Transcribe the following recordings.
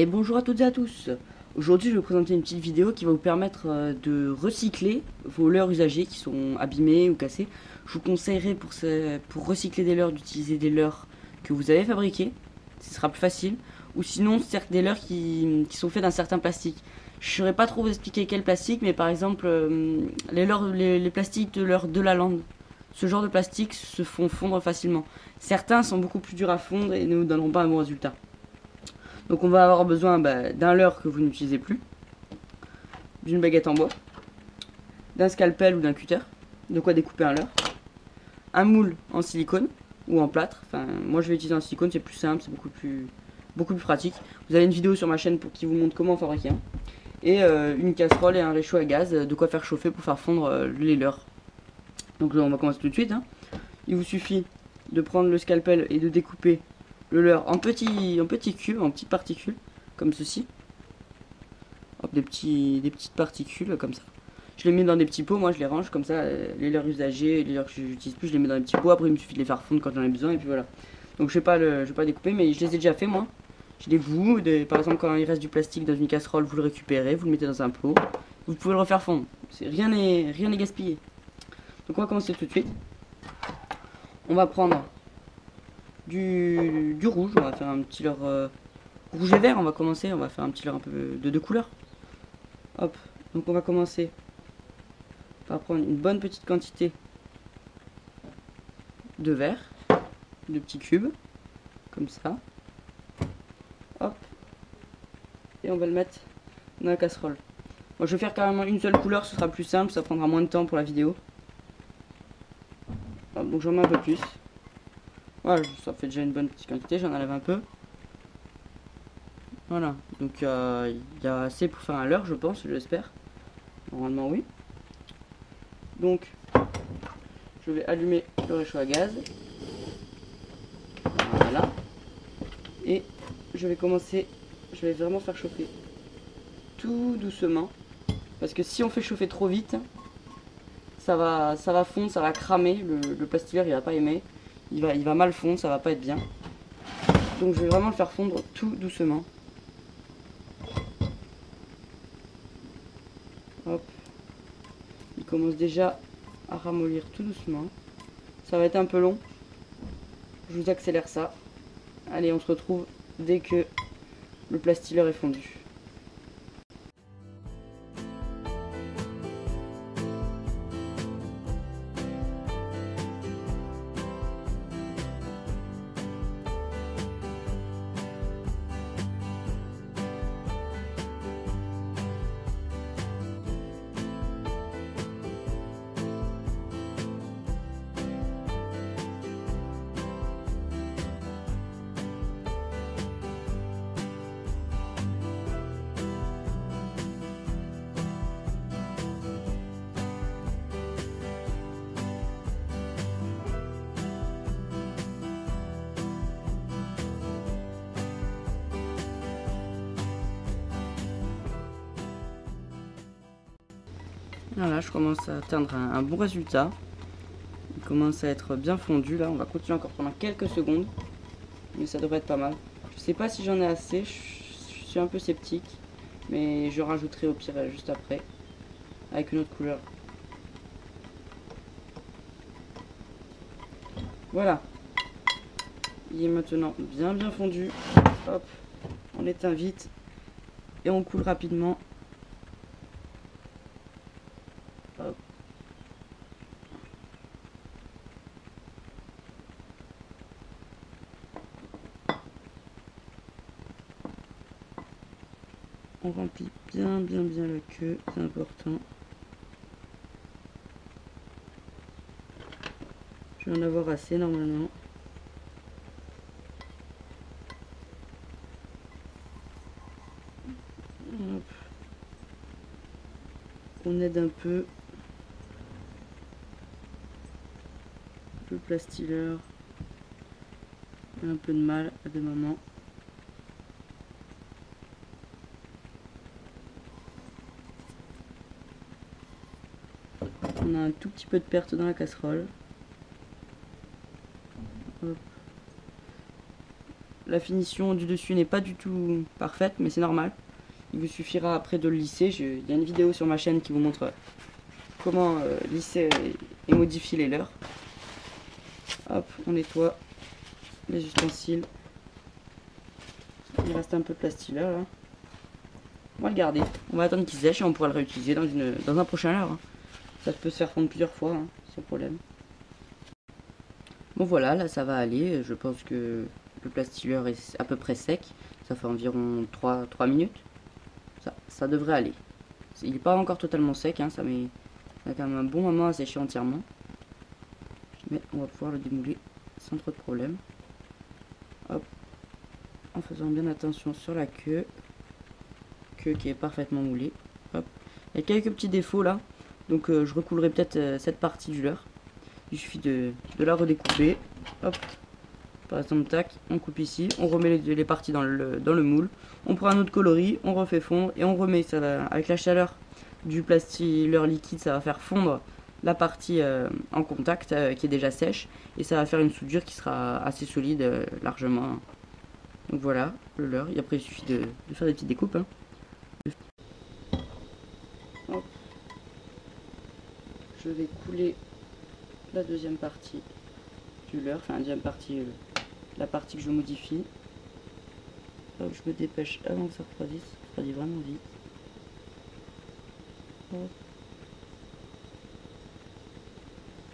Et bonjour à toutes et à tous. Aujourd'hui je vais vous présenter une petite vidéo qui va vous permettre de recycler vos leurres usagées qui sont abîmées ou cassées. Je vous conseillerais pour recycler des leurres d'utiliser des leurres que vous avez fabriquées, ce sera plus facile. Ou sinon certes des leurres qui sont faits d'un certain plastique. Je ne saurais pas trop vous expliquer quel plastique, mais par exemple les plastiques de leurres de la lande. Ce genre de plastique se font fondre facilement. Certains sont beaucoup plus durs à fondre et ne vous donneront pas un bon résultat. Donc on va avoir besoin d'un leurre que vous n'utilisez plus, d'une baguette en bois, d'un scalpel ou d'un cutter, de quoi découper un leurre, un moule en silicone ou en plâtre. Enfin, moi je vais utiliser un silicone, c'est plus simple, c'est beaucoup plus pratique. Vous avez une vidéo sur ma chaîne qui vous montre comment fabriquer un. Et une casserole et un réchaud à gaz, de quoi faire chauffer pour faire fondre les leurres. Donc là, on va commencer tout de suite. Il vous suffit de prendre le scalpel et de découper le leurre en petits cubes, en petites particules, comme ceci. Hop, des petites particules comme ça. Je les mets dans des petits pots, moi je les range comme ça, les leurres usagés, les leurres que j'utilise plus, je les mets dans des petits pots. Après il me suffit de les faire fondre quand j'en ai besoin et puis voilà. Donc je vais pas découper, mais je les ai déjà fait moi. Je les boue, par exemple quand il reste du plastique dans une casserole, vous le récupérez, vous le mettez dans un pot. Vous pouvez le refaire fondre, rien n'est gaspillé. Donc on va commencer tout de suite. On va prendre du rouge, on va faire un petit leurre rouge et vert, on va commencer, on va faire un petit leurre un peu de deux couleurs. Hop, donc on va commencer par prendre une bonne petite quantité de vert, de petits cubes, comme ça. Hop, et on va le mettre dans la casserole. Moi je vais faire carrément une seule couleur, ce sera plus simple, ça prendra moins de temps pour la vidéo. Hop, donc j'en mets un peu plus. Voilà, ça fait déjà une bonne petite quantité, j'en enlève un peu. Voilà, donc il y a assez pour faire un leurre, je pense, j'espère. Normalement, oui. Donc, je vais allumer le réchaud à gaz. Voilà. Et je vais vraiment faire chauffer tout doucement. Parce que si on fait chauffer trop vite, ça va fondre, ça va cramer. Le plastileur, il va pas aimer. Il va mal fondre, ça va pas être bien. Donc, je vais vraiment le faire fondre tout doucement. Hop. Il commence déjà à ramollir tout doucement. Ça va être un peu long. Je vous accélère ça. Allez, on se retrouve dès que le plastileur est fondu. Voilà, je commence à atteindre un bon résultat. Il commence à être bien fondu. Là, on va continuer encore pendant quelques secondes. Mais ça devrait être pas mal. Je sais pas si j'en ai assez. Je suis un peu sceptique. Mais je rajouterai au pire juste après. Avec une autre couleur. Voilà. Il est maintenant bien fondu. Hop. On éteint vite. Et on coule rapidement. Hop. On remplit bien la queue, c'est important. Je vais en avoir assez normalement. Hop. On aide un peu le plastileur. Un peu de mal à des moments. On a un tout petit peu de perte dans la casserole. Hop. la finition du dessus n'est pas du tout parfaite, mais c'est normal. Il vous suffira après de le lisser. Il y a une vidéo sur ma chaîne qui vous montre comment lisser et modifier les leurres. Hop, on nettoie les ustensiles. Il reste un peu de plastileur là. On va le garder. On va attendre qu'il sèche et on pourra le réutiliser dans un prochain leurre. Ça peut se faire fondre plusieurs fois, sans problème. Bon voilà, là ça va aller. Je pense que le plastileur est à peu près sec. Ça fait environ 3 minutes. Ça devrait aller. Il n'est pas encore totalement sec, ça met quand même un bon moment à sécher entièrement. Mais on va pouvoir le démouler sans trop de problème. Hop. En faisant bien attention sur la queue qui est parfaitement moulée. Hop. Il y a quelques petits défauts là. Donc je recoulerai peut-être cette partie du leurre. Il suffit de la redécouper. Hop. Par exemple, tac, on coupe ici, on remet les parties dans le moule, on prend un autre coloris, on refait fondre et on remet ça avec la chaleur du plastileur liquide, ça va faire fondre la partie en contact qui est déjà sèche et ça va faire une soudure qui sera assez solide largement. Donc voilà, le leurre, et après il suffit de faire des petites découpes. Hop. Je vais couler la deuxième partie du leurre, enfin la deuxième partie, la partie que je modifie. Hop, je me dépêche avant que ça refroidisse, ça refroidit vraiment vite. Hop.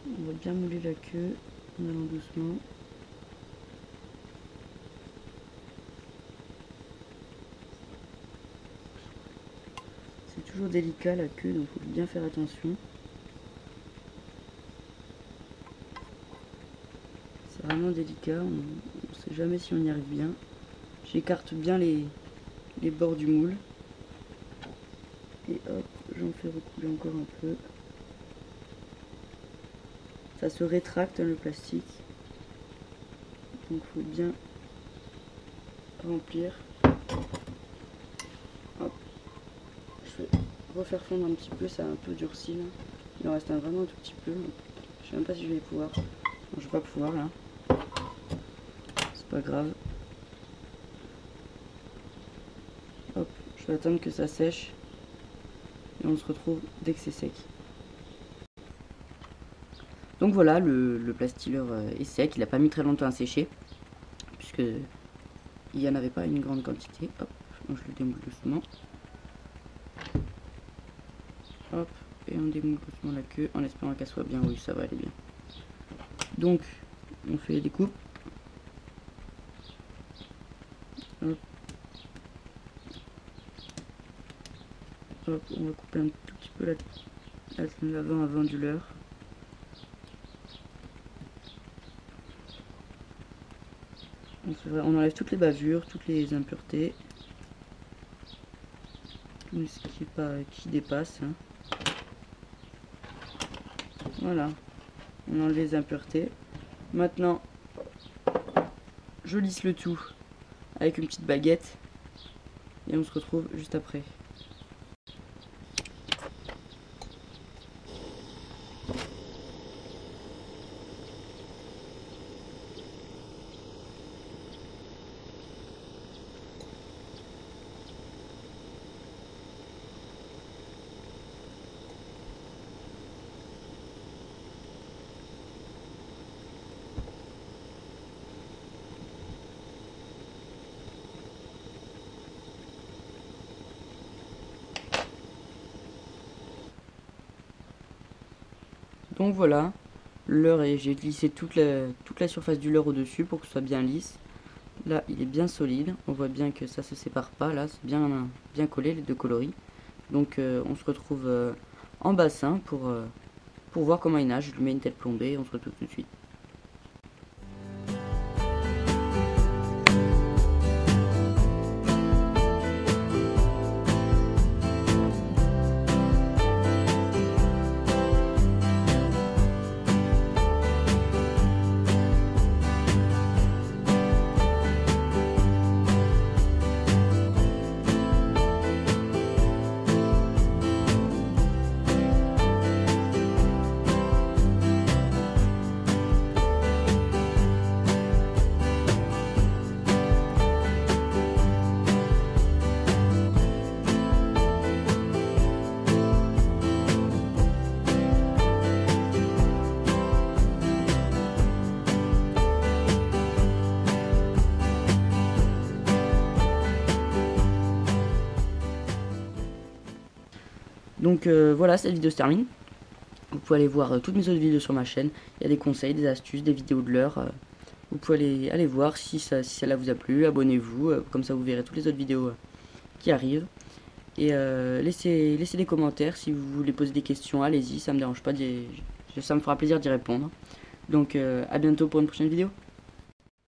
On va bien mouler la queue en allant doucement. C'est toujours délicat la queue, donc il faut bien faire attention. C'est vraiment délicat, on ne sait jamais si on y arrive bien. J'écarte bien les bords du moule. Et hop, j'en fais recouler encore un peu. Ça se rétracte le plastique. Donc il faut bien remplir. Hop. Je vais refaire fondre un petit peu, ça a un peu durci là. Il en reste vraiment un tout petit peu. Je sais même pas si je vais pouvoir. Non, je vais pas pouvoir là. C'est pas grave. Hop, je vais attendre que ça sèche. Et on se retrouve dès que c'est sec. Donc voilà, le plastileur est sec, il n'a pas mis très longtemps à sécher, puisque il n'y en avait pas une grande quantité. Hop, donc je le démoule doucement. Hop, et on démoule doucement la queue en espérant qu'elle soit bien. Oui, ça va aller bien. Donc, on fait les découpes. Hop. Hop, on va couper un tout petit peu l'avant du leurre. On enlève toutes les bavures, toutes les impuretés, tout ce qui dépasse. Voilà, on enlève les impuretés. Maintenant, je lisse le tout avec une petite baguette et on se retrouve juste après. Donc voilà, j'ai lissé toute la surface du leurre au-dessus pour que ce soit bien lisse. Là, il est bien solide, on voit bien que ça se sépare pas, là, c'est bien collé les deux coloris. Donc on se retrouve en bassin pour voir comment il nage. Je lui mets une tête plombée et on se retrouve tout de suite. Donc voilà, cette vidéo se termine. Vous pouvez aller voir toutes mes autres vidéos sur ma chaîne. Il y a des conseils, des astuces, des vidéos de l'heure. Vous pouvez aller voir si celle-là vous a plu. Abonnez-vous, comme ça vous verrez toutes les autres vidéos qui arrivent. Et laissez des commentaires si vous voulez poser des questions. Allez-y, ça me dérange pas. Ça me fera plaisir d'y répondre. Donc à bientôt pour une prochaine vidéo.